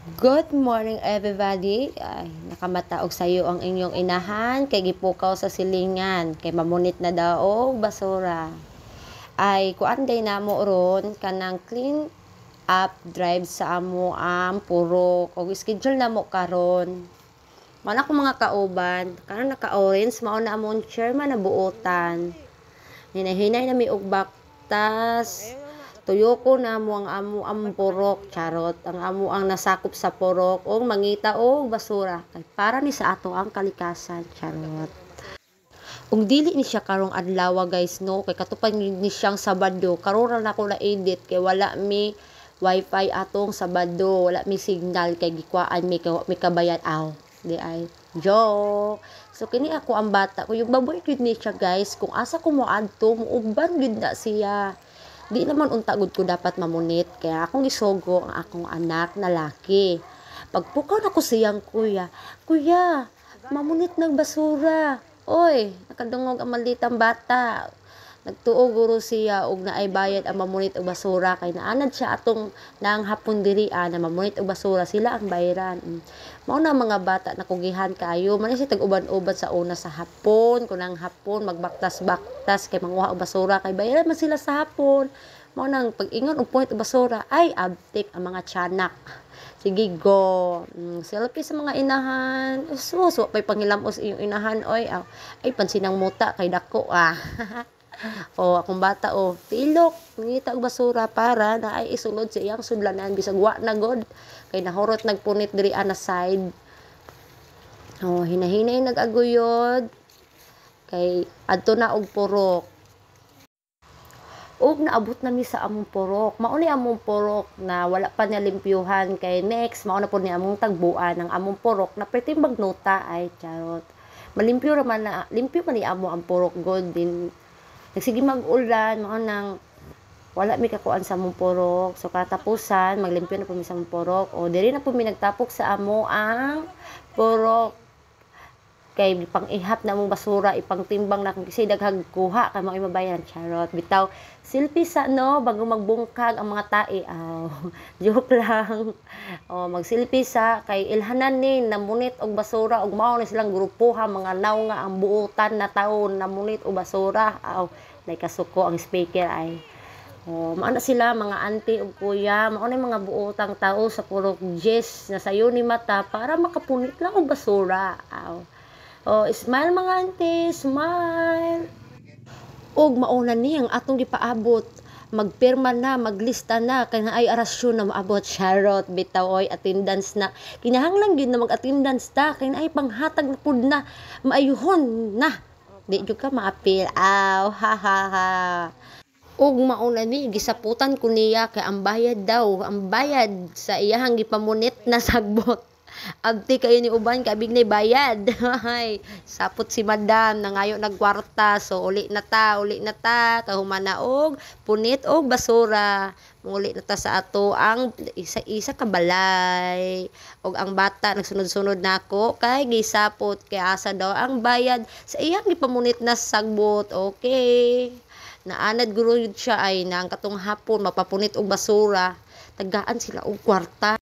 Good morning everybody. Ay, nakamataog sayo ang inyong inahan kay gipukaw sa silingan kay mamunit na daw basura. Ay kuan day namo ron kanang clean up drive sa amo ang purok og schedule namo karon. Mana ko mga kauban, kanang naka-orange mao na among chairman na buotan. Hinahinay na mi og baktas. Tuyo ko na mo ang amo purok, charot. Ang amo ang nasakop sa purok o mangita o basura. Kay para ni sa ato ang kalikasan, charot. Ug dili ni siya karong adlaw guys no, kay katupan ni siyang Sabado. Karon ra nako na edit kay wala mi wifi atong Sabado, wala mi signal kay gikwaan mi kabayan aw. Di ay joke. So kini ako ang bata ko yung baboy gud ni siya guys, kung asa ko mo adto muuban gud na siya. Di naman untagod ko dapat mamunit kaya akong isugo ang akong anak na laki. Pagpukaw na ko siyang kuya, mamunit ng basura. Oy, nakadungog ang malitang bata. Nagtuo guro siya og naay bayad ang mamunit og basura kay naanad siya atong nang hapon diri na mamunit og basura sila ang bayaran. Mao na mga bata nakugihan kayo man si tag-uban-uban sa una sa hapon kunang hapon magbaktas-baktas kay manguha og basura kay bayaran man sila sa hapon. Mao nang pag-ingon og punit og basura ay abtik ang mga tiyanak. Sige go. Selfie sa mga inahan. Suso pay pangilamos iyong inahan oy. Ay pansinang muta kay dako o akong bata tilok ngita og basura para na ay isulod sa iyang sudlanan bisag wa na god kay nahurot nagpunit diri ana side. Hinahinay nagaguyod kay adto na og purok. Og naabot na mi sa among purok. Mao ni among purok na wala pa niya limpyuhan kay next mao na po ni among tagbuan ang among purok na perting magnota ay charot. Malimpyo ra man na limpyo man ni amo ang purok god din. Nagsige mag-ulan, mga nang wala mi kakuan sa among purok. So katapusan, maglimpyo na po mi sa among purok. Diri na po mi nagtapok sa amo ang purok. Kay pang-ihap na among basura, ipangtimbang na kasi daghang kuha kay mao mabayan charot. Bitaw selfie sa no bago magbungkag ang mga tae. Joke lang. Mag-selfie sa kay ilhanan ni namunit og basura og mao na silang grupoha mga naw nga ang buotan na taon namunit og basura. Nay kasuko ang speaker ay. Maana sila mga auntie ug kuya, mao na mga buotang tao sa purok Jess na sayo ni mata para makapunit lang og basura. Smile mga auntie, smile. Og mauna ni ang atong gipaabot. Magpirma na, maglista na kay ay arasyon na maabot charot bitaw oy attendance na. Kinahanglan gyud na mag-attendance ta kay ay panghatag na pud na maayuhon na. Di jud ka maapil. Ha ha ha. Og mauna ni gisaputan ko niya kay ang bayad sa iyahang gipamunit na sagbot. Abti kayo ni uban kabig na bayad. Sapot si madam nangayo nagkwarta so uli na ta kahumana og punit og basura. Uli na ta sa ato ang isa ka balay. Og ang bata nagsunod-sunod nako kay gisapot kay asa daw ang bayad sa iyang gipamunit na sagbot. Okay. Naanad guro yun siya ay nang katong hapon mapapunit og basura. Tagaan sila og kwarta.